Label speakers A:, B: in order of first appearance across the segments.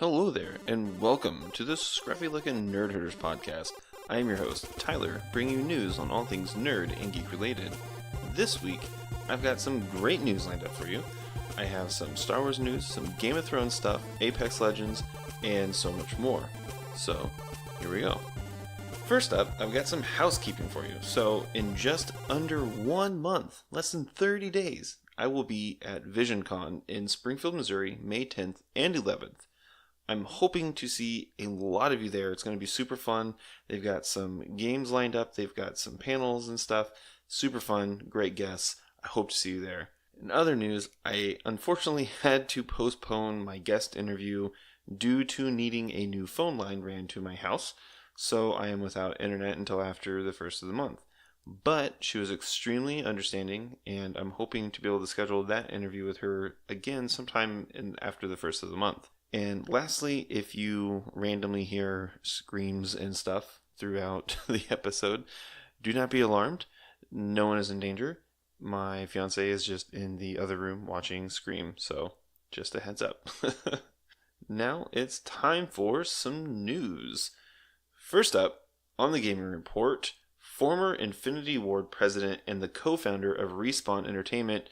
A: Hello there, and welcome to this scruffy-looking Nerd Herders podcast. I am your host, Tyler, bringing you news on all things nerd and geek-related. This week, I've got some great news lined up for you. I have some Star Wars news, some Game of Thrones stuff, Apex Legends, and so much more. So, here we go. First up, I've got some housekeeping for you. So, in just under 1 month, less than 30 days, I will be at VisionCon in Springfield, Missouri, May 10th and 11th. I'm hoping to see a lot of you there. It's going to be super fun. They've got some games lined up. They've got some panels and stuff. Super fun. Great guests. I hope to see you there. In other news, I unfortunately had to postpone my guest interview due to needing a new phone line ran to my house. So I am without internet until after the first of the month. But she was extremely understanding, and I'm hoping to be able to schedule that interview with her again sometime after the first of the month. And lastly, if you randomly hear screams and stuff throughout the episode, do not be alarmed. No one is in danger. My fiance is just in the other room watching Scream, so just a heads up. Now it's time for some news. First up, on the Gaming Report, former Infinity Ward president and the co-founder of Respawn Entertainment,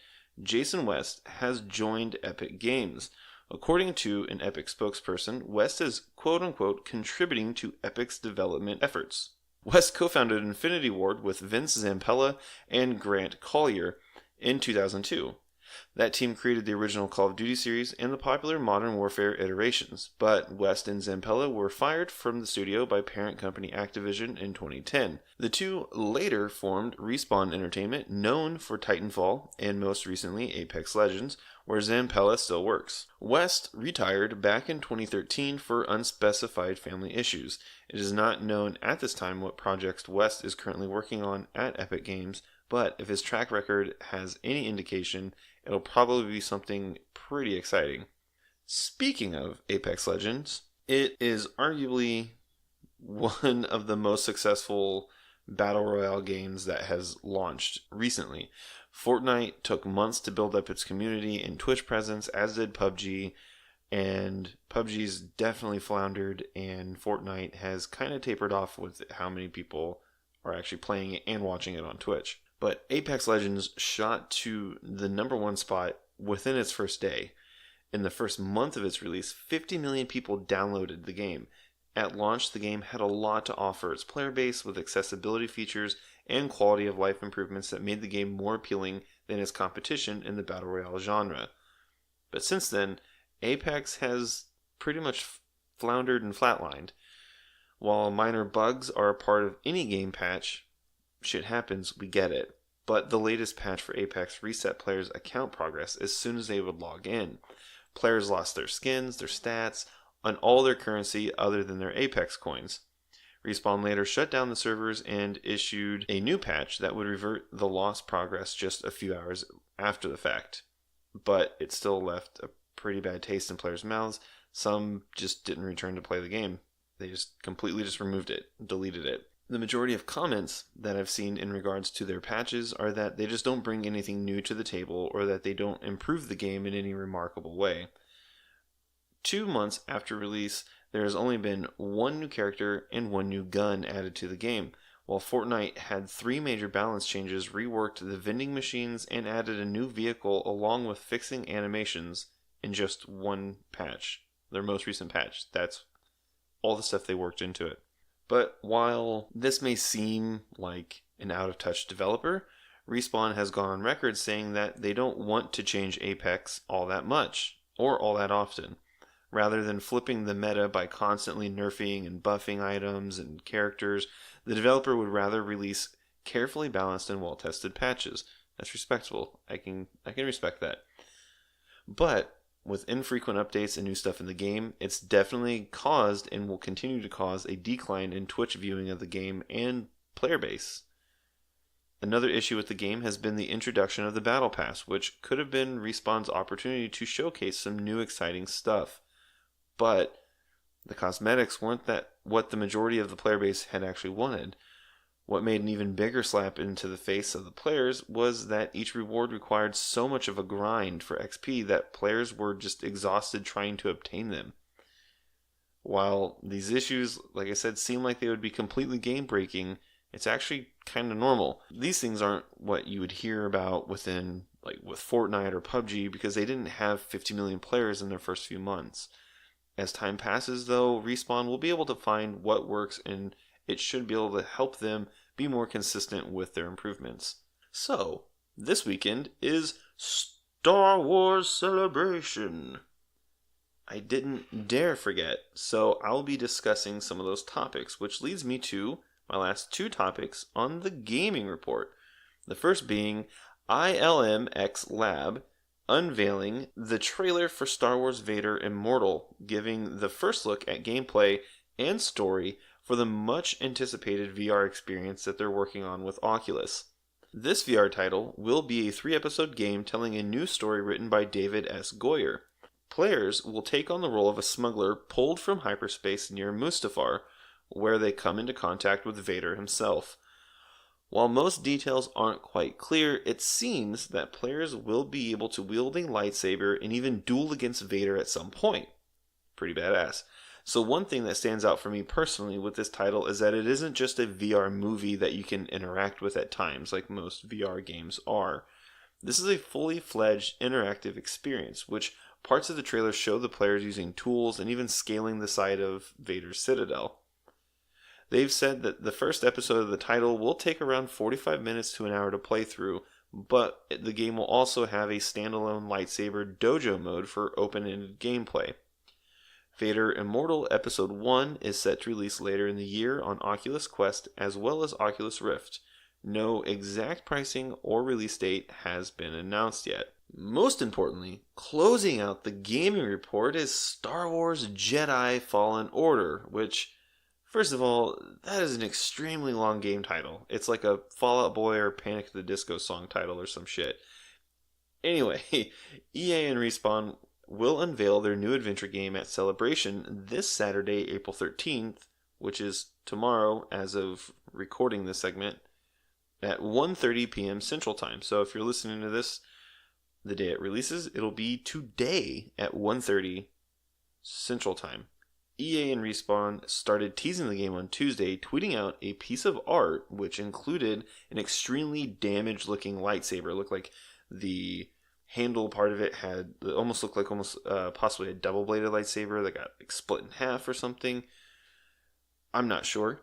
A: Jason West, has joined Epic Games. According to an Epic spokesperson, West is quote-unquote contributing to Epic's development efforts. West co-founded Infinity Ward with Vince Zampella and Grant Collier in 2002. That team created the original Call of Duty series and the popular Modern Warfare iterations, but West and Zampella were fired from the studio by parent company Activision in 2010. The two later formed Respawn Entertainment, known for Titanfall and most recently Apex Legends, where Zampella still works. West retired back in 2013 for unspecified family issues. It is not known at this time what projects West is currently working on at Epic Games, but if his track record has any indication, it'll probably be something pretty exciting. Speaking of Apex Legends, it is arguably one of the most successful Battle Royale games that has launched recently. Fortnite took months to build up its community and Twitch presence, as did PUBG, and PUBG's definitely floundered, and Fortnite has kind of tapered off with how many people are actually playing it and watching it on Twitch. But Apex Legends shot to the number one spot within its first day. In the first month of its release, 50 million people downloaded the game. At launch, the game had a lot to offer its player base with accessibility features and quality of life improvements that made the game more appealing than its competition in the Battle Royale genre. But since then, Apex has pretty much floundered and flatlined. While minor bugs are a part of any game patch, shit happens, we get it. But the latest patch for Apex reset players' account progress as soon as they would log in. Players lost their skins, their stats, and all their currency other than their Apex coins. Respawn later shut down the servers and issued a new patch that would revert the lost progress just a few hours after the fact. But it still left a pretty bad taste in players' mouths. Some just didn't return to play the game. They just completely removed it, deleted it. The majority of comments that I've seen in regards to their patches are that they just don't bring anything new to the table or that they don't improve the game in any remarkable way. 2 months after release, there has only been one new character and one new gun added to the game, while Fortnite had 3 major balance changes, reworked the vending machines, and added a new vehicle along with fixing animations in just one patch, their most recent patch. That's all the stuff they worked into it. But while this may seem like an out-of-touch developer, Respawn has gone on record saying that they don't want to change Apex all that much, or all that often. Rather than flipping the meta by constantly nerfing and buffing items and characters, the developer would rather release carefully balanced and well-tested patches. That's respectable. I can respect that. But with infrequent updates and new stuff in the game, it's definitely caused and will continue to cause a decline in Twitch viewing of the game and player base. Another issue with the game has been the introduction of the Battle Pass, which could have been Respawn's opportunity to showcase some new exciting stuff. But the cosmetics weren't what the majority of the player base had actually wanted. What made an even bigger slap into the face of the players was that each reward required so much of a grind for XP that players were just exhausted trying to obtain them. While these issues, like I said, seem like they would be completely game-breaking, it's actually kind of normal. These things aren't what you would hear about with Fortnite or PUBG, because they didn't have 50 million players in their first few months. As time passes, though, Respawn will be able to find what works, and it should be able to help them be more consistent with their improvements. So, this weekend is Star Wars Celebration. I didn't dare forget, so I'll be discussing some of those topics, which leads me to my last two topics on the gaming report. The first being ILMX Lab unveiling the trailer for Star Wars Vader Immortal, giving the first look at gameplay and story for the much anticipated VR experience that they're working on with Oculus. This VR title will be a 3-episode game telling a new story written by David S. Goyer. Players will take on the role of a smuggler pulled from hyperspace near Mustafar, where they come into contact with Vader himself. While most details aren't quite clear, it seems that players will be able to wield a lightsaber and even duel against Vader at some point. Pretty badass. So one thing that stands out for me personally with this title is that it isn't just a VR movie that you can interact with at times, like most VR games are. This is a fully fledged interactive experience, which parts of the trailer show the players using tools and even scaling the side of Vader's citadel. They've said that the first episode of the title will take around 45 minutes to an hour to play through, but the game will also have a standalone lightsaber dojo mode for open-ended gameplay. Vader Immortal Episode 1 is set to release later in the year on Oculus Quest as well as Oculus Rift. No exact pricing or release date has been announced yet. Most importantly, closing out the gaming report is Star Wars Jedi Fallen Order, which, first of all, that is an extremely long game title. It's like a Fall Out Boy or Panic at the Disco song title or some shit. Anyway, EA and Respawn will unveil their new adventure game at Celebration this Saturday, April 13th, which is tomorrow as of recording this segment, at 1:30 p.m. Central Time. So if you're listening to this the day it releases, it'll be today at 1:30 Central Time. EA and Respawn started teasing the game on Tuesday, tweeting out a piece of art which included an extremely damaged looking lightsaber. It looked like the handle part of it looked like possibly a double bladed lightsaber that got split in half or something. I'm not sure,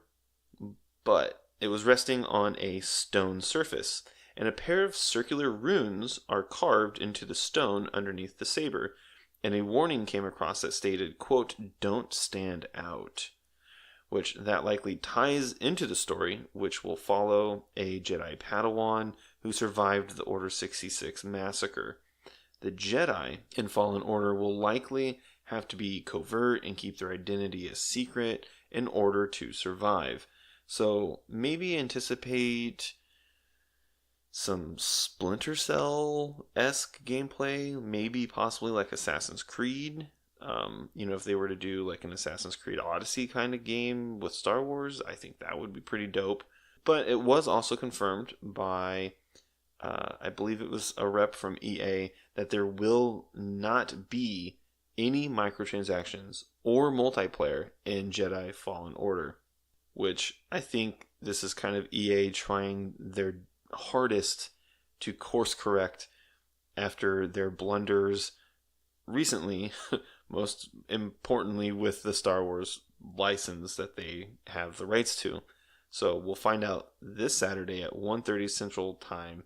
A: but it was resting on a stone surface, and a pair of circular runes are carved into the stone underneath the saber, and a warning came across that stated, quote, "Don't stand out," which that likely ties into the story, which will follow a Jedi Padawan who survived the Order 66 massacre. The Jedi in Fallen Order will likely have to be covert and keep their identity a secret in order to survive. So maybe anticipate some Splinter Cell-esque gameplay, maybe possibly like Assassin's Creed. If they were to do like an Assassin's Creed Odyssey kind of game with Star Wars, I think that would be pretty dope. But it was also confirmed by, I believe it was a rep from EA, that there will not be any microtransactions or multiplayer in Jedi Fallen Order, which I think this is kind of EA trying their hardest to course correct after their blunders recently, most importantly with the Star Wars license that they have the rights to. So we'll find out this Saturday at 1:30 Central Time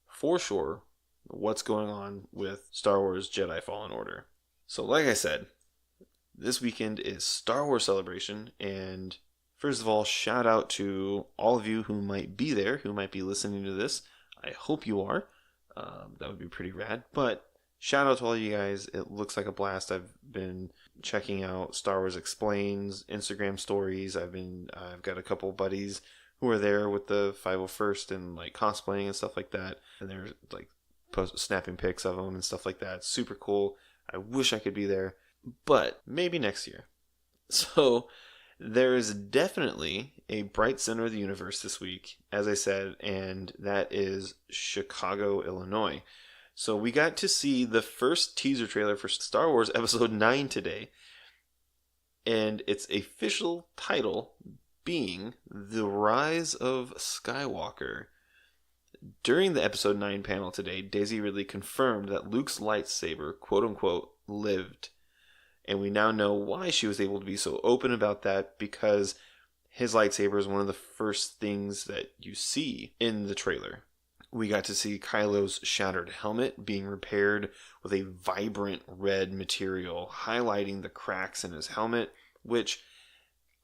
A: for sure what's going on with Star Wars Jedi Fallen Order. So like I said, this weekend is Star Wars Celebration, and first of all, shout out to all of you who might be there, who might be listening to this. I hope you are. That would be pretty rad. But shout out to all you guys. It looks like a blast. I've been checking out Star Wars Explains Instagram stories. I've got a couple buddies who are there with the 501st and like cosplaying and stuff like that. And they're like snapping pics of them and stuff like that. Super cool. I wish I could be there, but maybe next year. So there is definitely a bright center of the universe this week, as I said, and that is Chicago, Illinois. So we got to see the first teaser trailer for Star Wars Episode 9 today. and its official title being The Rise of Skywalker. During the episode 9 panel today, Daisy Ridley confirmed that Luke's lightsaber, quote-unquote, lived. And we now know why she was able to be so open about that, because his lightsaber is one of the first things that you see in the trailer. We got to see Kylo's shattered helmet being repaired with a vibrant red material, highlighting the cracks in his helmet, which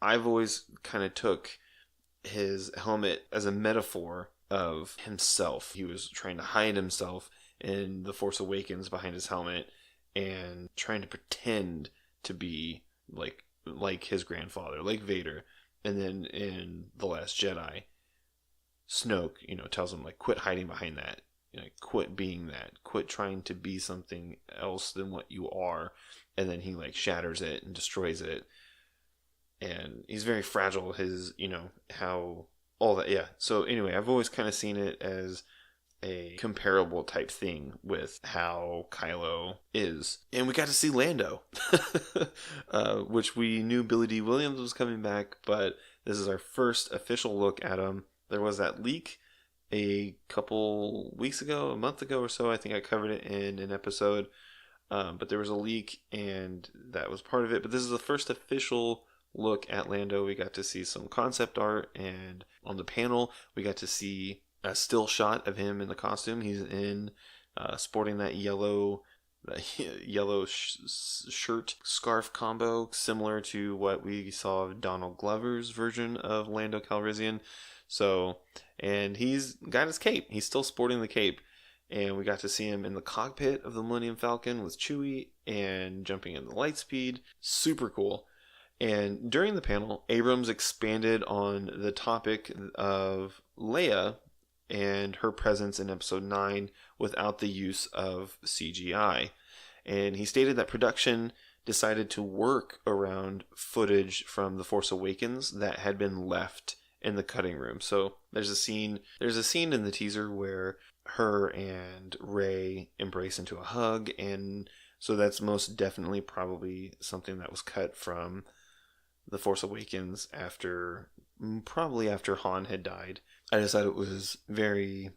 A: I've always kind of took his helmet as a metaphor of himself. He was trying to hide himself in The Force Awakens behind his helmet and trying to pretend to be like his grandfather, like Vader. And then in The Last Jedi, Snoke, tells him, quit hiding behind that. Quit being that. Quit trying to be something else than what you are. And then he, shatters it and destroys it. And he's very fragile, his, how all that, yeah. So anyway, I've always kind of seen it as a comparable type thing with how Kylo is. And we got to see Lando, which we knew Billy D. Williams was coming back, but this is our first official look at him. There was that leak a couple weeks ago, a month ago or so. I think I covered it in an episode, but there was a leak and that was part of it. But this is the first official look at Lando. We got to see some concept art, and on the panel we got to see a still shot of him in the costume. He's in sporting that yellow shirt scarf combo, similar to what we saw of Donald Glover's version of Lando Calrissian. So, and he's got his cape. He's still sporting the cape. And we got to see him in the cockpit of the Millennium Falcon with Chewie and jumping in the light speed. Super cool. And during the panel, Abrams expanded on the topic of Leia and her presence in Episode 9 without the use of CGI. And he stated that production decided to work around footage from The Force Awakens that had been left in the cutting room. So there's a scene in the teaser where her and Rey embrace into a hug, and so that's most definitely probably something that was cut from The Force Awakens probably after Han had died. I just thought it was very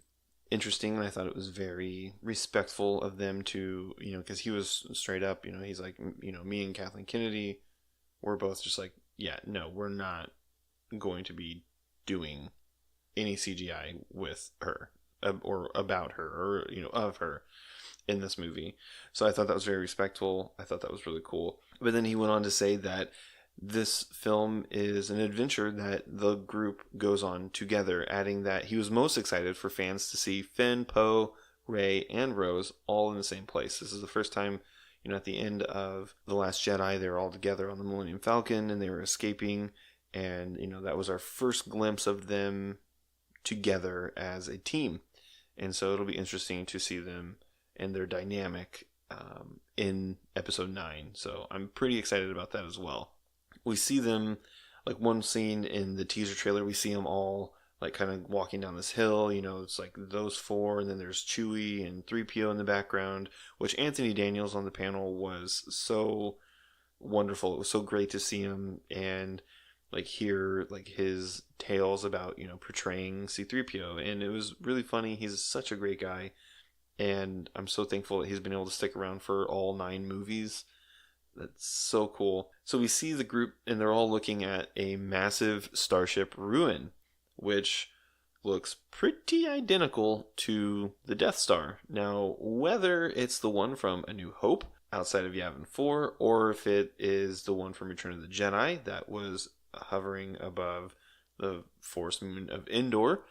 A: interesting, and I thought it was very respectful of them to, because he was straight up, he's like, me and Kathleen Kennedy, we're both just like, yeah, no, we're not going to be doing any CGI with her or about her or of her in this movie. So I thought that was very respectful. I thought that was really cool. But then he went on to say that this film is an adventure that the group goes on together, adding that he was most excited for fans to see Finn, Poe, Rey, and Rose all in the same place. This is the first time, at the end of The Last Jedi, they were all together on the Millennium Falcon and they were escaping. And, that was our first glimpse of them together as a team. And so it'll be interesting to see them and their dynamic in Episode 9. So I'm pretty excited about that as well. We see them, one scene in the teaser trailer, we see them all, kind of walking down this hill. It's those four, and then there's Chewie and 3PO in the background, which Anthony Daniels on the panel was so wonderful. It was so great to see him and hear his tales about portraying C-3PO, and it was really funny. He's such a great guy, and I'm so thankful that he's been able to stick around for all 9 movies. That's so cool. So we see the group, and they're all looking at a massive starship ruin, which looks pretty identical to the Death Star. Now, whether it's the one from A New Hope outside of Yavin 4, or if it is the one from Return of the Jedi that was hovering above the forest moon of Endor,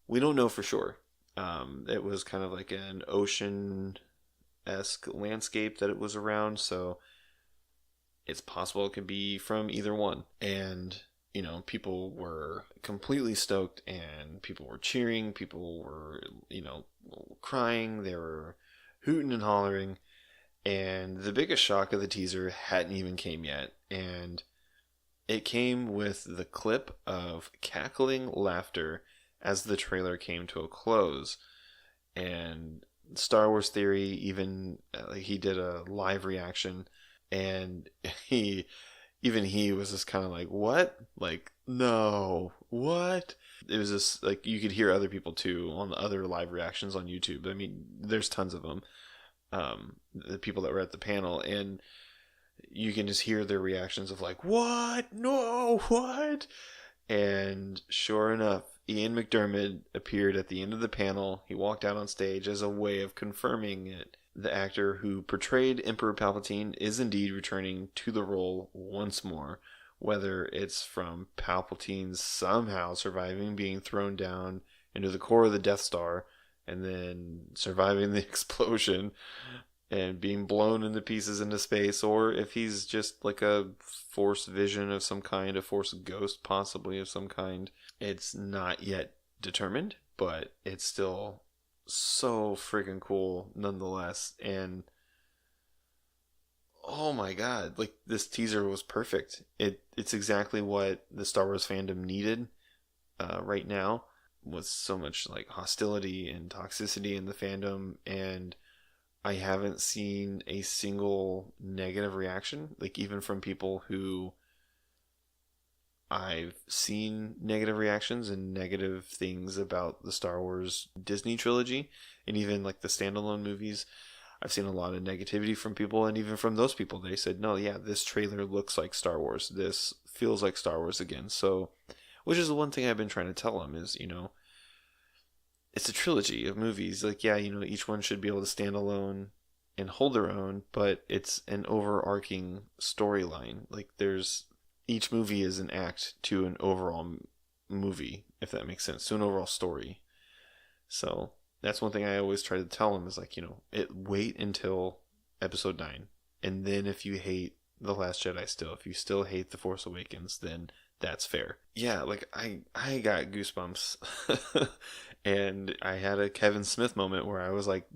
A: we don't know for sure. It was kind of like an ocean-esque landscape that it was around, so it's possible it could be from either one. And, people were completely stoked, and people were cheering, people were, crying, they were hooting and hollering, and the biggest shock of the teaser hadn't even came yet, and it came with the clip of cackling laughter as the trailer came to a close. And Star Wars Theory even he did a live reaction, and he even he was just kind of like, what? Like, no, what? It was just like you could hear other people too on the other live reactions on YouTube. I mean, there's tons of them. The people that were at the panel, and you can just hear their reactions of like, what? No, what? And sure enough, Ian McDiarmid appeared at the end of the panel. He walked out on stage as a way of confirming it. The actor who portrayed Emperor Palpatine is indeed returning to the role once more, whether it's from Palpatine somehow surviving being thrown down into the core of the Death Star and then surviving the explosion and being blown into pieces into space, or if he's just like a force vision of some kind, a force ghost possibly of some kind. It's not yet determined, but it's still so freaking cool nonetheless. And oh my god, like this teaser was perfect. It's exactly what the Star Wars fandom needed right now, with so much like hostility and toxicity in the fandom. And I haven't seen a single negative reaction, like even from people who I've seen negative reactions and negative things about the Star Wars Disney trilogy, and even like the standalone movies. I've seen a lot of negativity from people, and even from those people, they said, no, yeah, this trailer looks like Star Wars. This feels like Star Wars again. So, which is the one thing I've been trying to tell them is, it's a trilogy of movies. Like, yeah, each one should be able to stand alone and hold their own, but it's an overarching storyline. Like, each movie is an act to an overall movie, if that makes sense, to an overall story. So that's one thing I always try to tell them is like, wait until episode 9. And then if you hate The Last Jedi still, if you still hate The Force Awakens, then that's fair. Yeah, like I got goosebumps. And I had a Kevin Smith moment where I was like,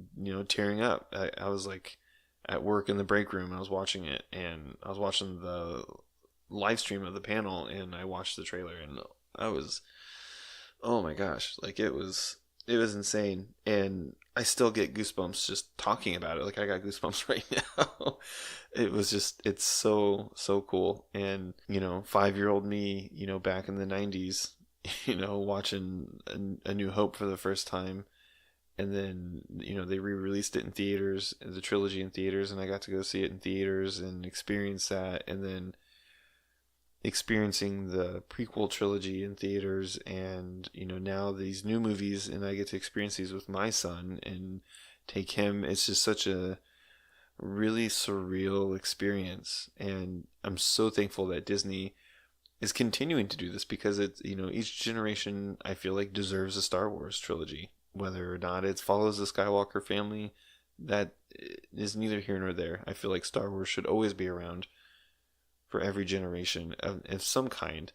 A: tearing up. I was like at work in the break room. I was watching it, and I was watching the live stream of the panel, and I watched the trailer, and I was, oh my gosh, like it was insane. And I still get goosebumps just talking about it. Like I got goosebumps right now. It's so cool. And 5-year-old me, back in the 90s, watching a New Hope for the first time, and then they re-released it in theaters, the trilogy in theaters, and I got to go see it in theaters and experience that, and then experiencing the prequel trilogy in theaters, and now these new movies, and I get to experience these with my son and take him. It's just such a really surreal experience, and I'm so thankful that Disney is continuing to do this, because it's each generation I feel like deserves a Star Wars trilogy. Whether or not it follows the Skywalker family, that is neither here nor there. I feel like Star Wars should always be around for every generation of some kind,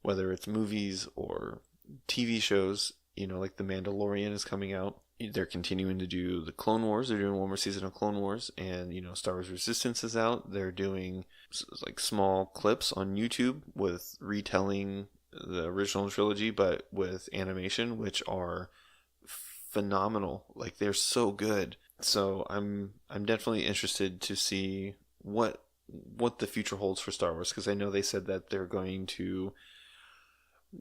A: whether it's movies or TV shows. Like The Mandalorian is coming out. They're continuing to do the Clone Wars. They're doing one more season of Clone Wars, and Star Wars Resistance is out. They're doing like small clips on YouTube with retelling the original trilogy, but with animation, which are phenomenal. Like they're so good. So I'm definitely interested to see what the future holds for Star Wars, because I know they said that they're going to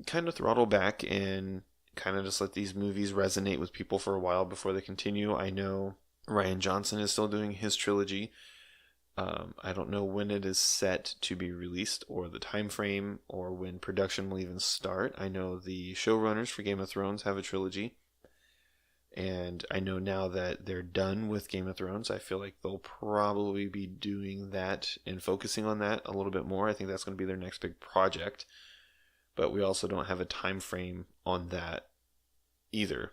A: kind of throttle back and kind of just let these movies resonate with people for a while before they continue. I know Rian Johnson is still doing his trilogy. I don't know when it is set to be released, or the time frame, or when production will even start. I know the showrunners for Game of Thrones have a trilogy, and I know now that they're done with Game of Thrones. I feel like they'll probably be doing that and focusing on that a little bit more. I think that's going to be their next big project, but we also don't have a time frame on that either.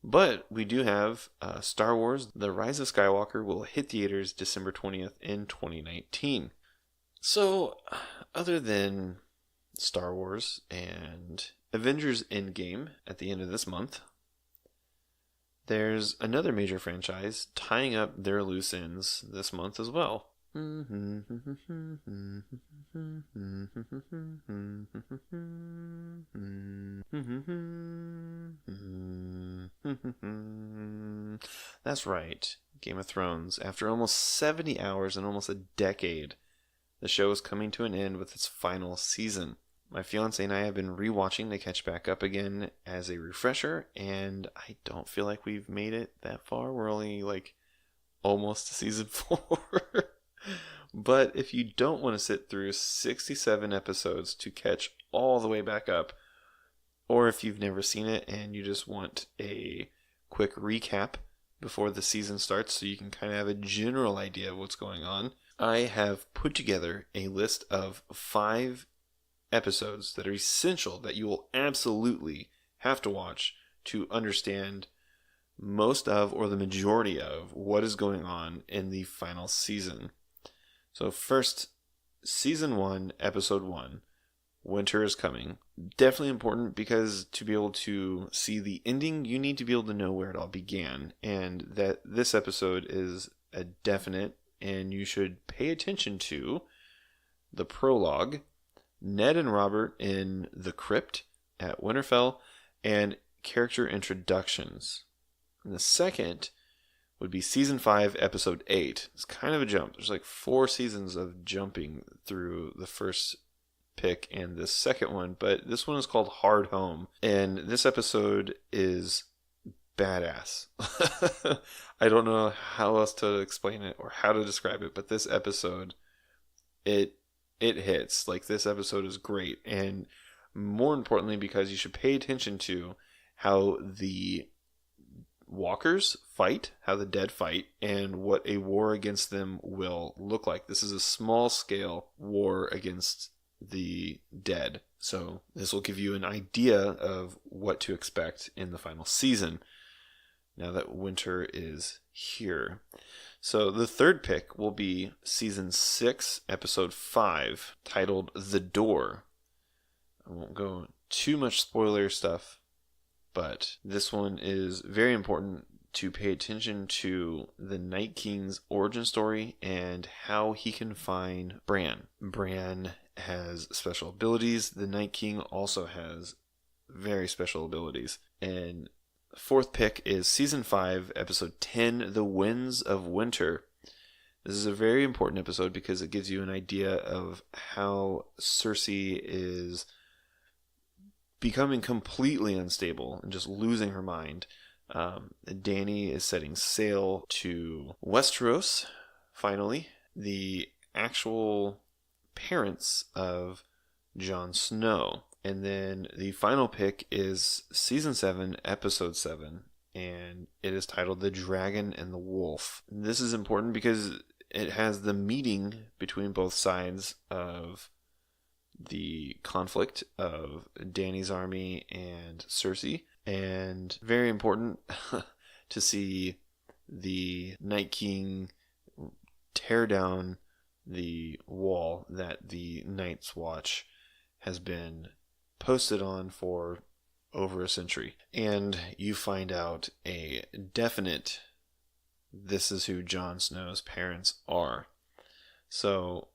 A: But we do have Star Wars The Rise of Skywalker will hit theaters December 20th in 2019. So other than Star Wars and Avengers Endgame at the end of this month, there's another major franchise tying up their loose ends this month as well. That's right, Game of Thrones. After almost 70 hours and almost a decade the show is coming to an end with its final season. My fiance and I have been rewatching to catch back up again as a refresher, and I don't feel like we've made it that far. We're only almost to season 4. But if you don't want to sit through 67 episodes to catch all the way back up, or if you've never seen it and you just want a quick recap before the season starts so you can kind of have a general idea of what's going on, I have put together a list of 5 episodes that are essential, that you will absolutely have to watch to understand most of, or the majority of, what is going on in the final season. So first, season 1, episode 1, Winter is Coming. Definitely important, because to be able to see the ending, you need to be able to know where it all began, and that this episode is a definite, and you should pay attention to the prologue, Ned and Robert in the crypt at Winterfell, and character introductions. And the second would be season 5, episode 8. It's kind of a jump. There's 4 seasons of jumping through the first pick and the second one, but this one is called Hard Home, and this episode is badass. I don't know how else to explain it or how to describe it, but this episode, it hits. This episode is great, and more importantly, because you should pay attention to how the walkers fight, how the dead fight, and what a war against them will look like. This is a small scale war against the dead, so this will give you an idea of what to expect in the final season now that winter is here. So the third pick will be season 6, episode 5, titled The Door. I won't go too much spoiler stuff, but this one is very important to pay attention to the Night King's origin story and how he can find Bran. Bran has special abilities. The Night King also has very special abilities. And fourth pick is season 5, episode 10, The Winds of Winter. This is a very important episode because it gives you an idea of how Cersei is becoming completely unstable and just losing her mind. Dany is setting sail to Westeros, finally. The actual parents of Jon Snow. And then the final pick is season 7, episode 7, and it is titled The Dragon and the Wolf. This is important because it has the meeting between both sides of the conflict of Dany's army and Cersei, and very important to see the Night King tear down the wall that the Night's Watch has been posted on for over a century. And you find out a definite, this is who Jon Snow's parents are. So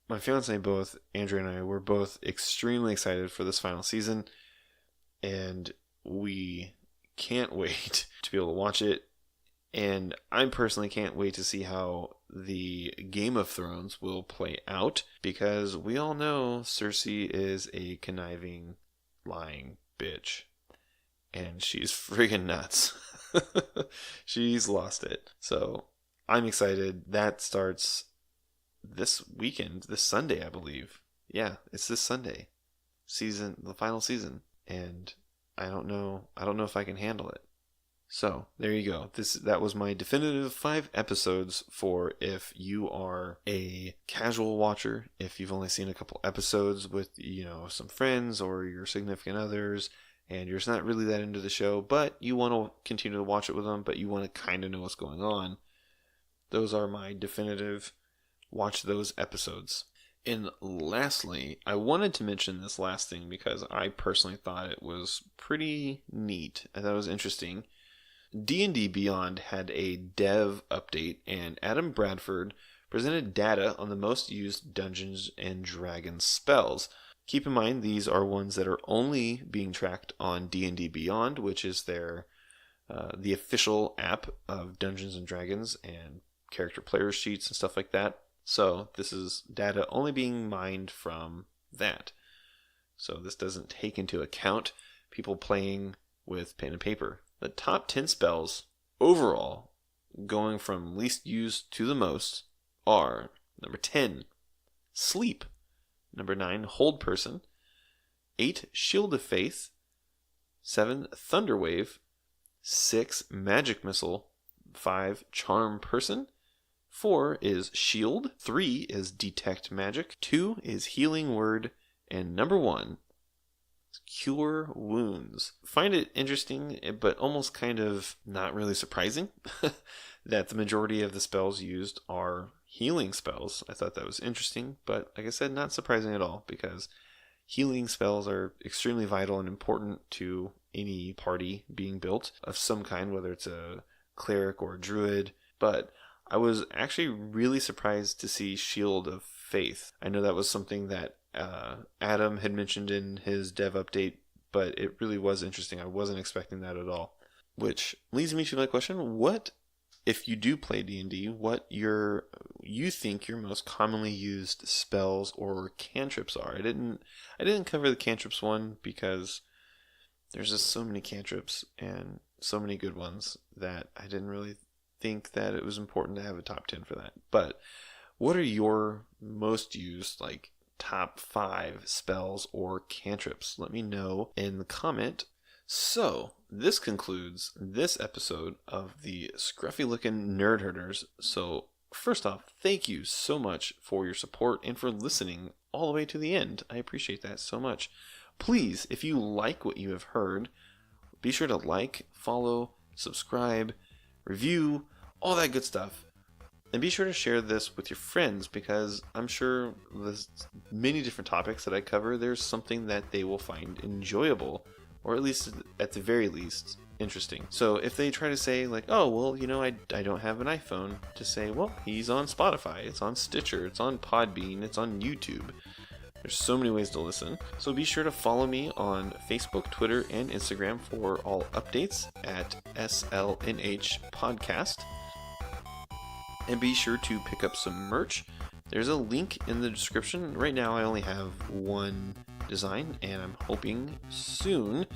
A: my fiance both, Andrea and I, were both extremely excited for this final season, and we can't wait to be able to watch it. And I personally can't wait to see how the Game of Thrones will play out, because we all know Cersei is a conniving, lying bitch. And she's friggin' nuts. She's lost it. So I'm excited. That starts this weekend, this Sunday, I believe. Yeah, it's this Sunday. The final season. And I don't know if I can handle it. So, there you go. That was my definitive 5 episodes for if you are a casual watcher, if you've only seen a couple episodes with, some friends or your significant others, and you're just not really that into the show, but you want to continue to watch it with them, but you want to kind of know what's going on. Those are my definitive watch those episodes. And lastly, I wanted to mention this last thing because I personally thought it was pretty neat. I thought it was interesting. D&D Beyond had a dev update, and Adam Bradford presented data on the most used Dungeons & Dragons spells. Keep in mind, these are ones that are only being tracked on D&D Beyond, which is their the official app of Dungeons & Dragons and character player sheets and stuff like that. So this is data only being mined from that. So this doesn't take into account people playing with pen and paper. The top 10 spells overall, going from least used to the most, are number 10, Sleep. Number 9, Hold Person. 8, Shield of Faith. 7, Thunder Wave. 6, Magic Missile. 5, Charm Person. 4 is Shield. 3 is Detect Magic. 2 is Healing Word. And number 1 is Cure Wounds. Find it interesting, but almost kind of not really surprising that the majority of the spells used are healing spells. I thought that was interesting, but like I said, not surprising at all, because healing spells are extremely vital and important to any party being built of some kind, whether it's a cleric or a druid. But I was actually really surprised to see Shield of Faith. I know that was something that Adam had mentioned in his dev update, but it really was interesting. I wasn't expecting that at all. Which leads me to my question: what, if you do play D&D, what you think your most commonly used spells or cantrips are? I didn't cover the cantrips one because there's just so many cantrips and so many good ones that I didn't really think that it was important to have a top 10 for that. But what are your most used, like, top 5 spells or cantrips? Let me know in the comment. So, this concludes this episode of the Scruffy Looking Nerd Herders. So, first off, thank you so much for your support and for listening all the way to the end. I appreciate that so much. Please, if you like what you have heard, be sure to like, follow, subscribe, review, all that good stuff. And be sure to share this with your friends, because I'm sure there's many different topics that I cover. There's something that they will find enjoyable, or at least, at the very least, interesting. So if they try to say, like, oh, well, I don't have an iPhone, just say, well, he's on Spotify, it's on Stitcher, it's on Podbean, it's on YouTube. There's so many ways to listen. So be sure to follow me on Facebook, Twitter, and Instagram for all updates at SLNH Podcast. And be sure to pick up some merch. There's a link in the description. Right now I only have one design, and I'm hoping soon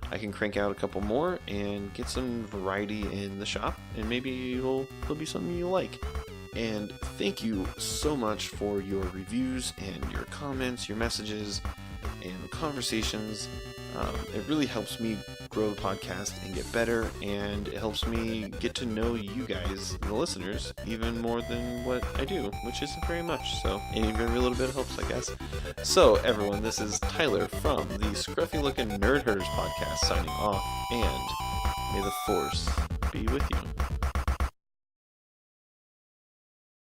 A: I can crank out a couple more and get some variety in the shop, and maybe it'll be something you like. And thank you so much for your reviews and your comments, your messages, and conversations. It really helps me grow the podcast and get better, and it helps me get to know you guys, the listeners, even more than what I do, which isn't very much. So every little bit helps, I guess. So everyone, this is Tyler from the Scruffy Looking Nerd Herders podcast signing off, and may the Force be with you.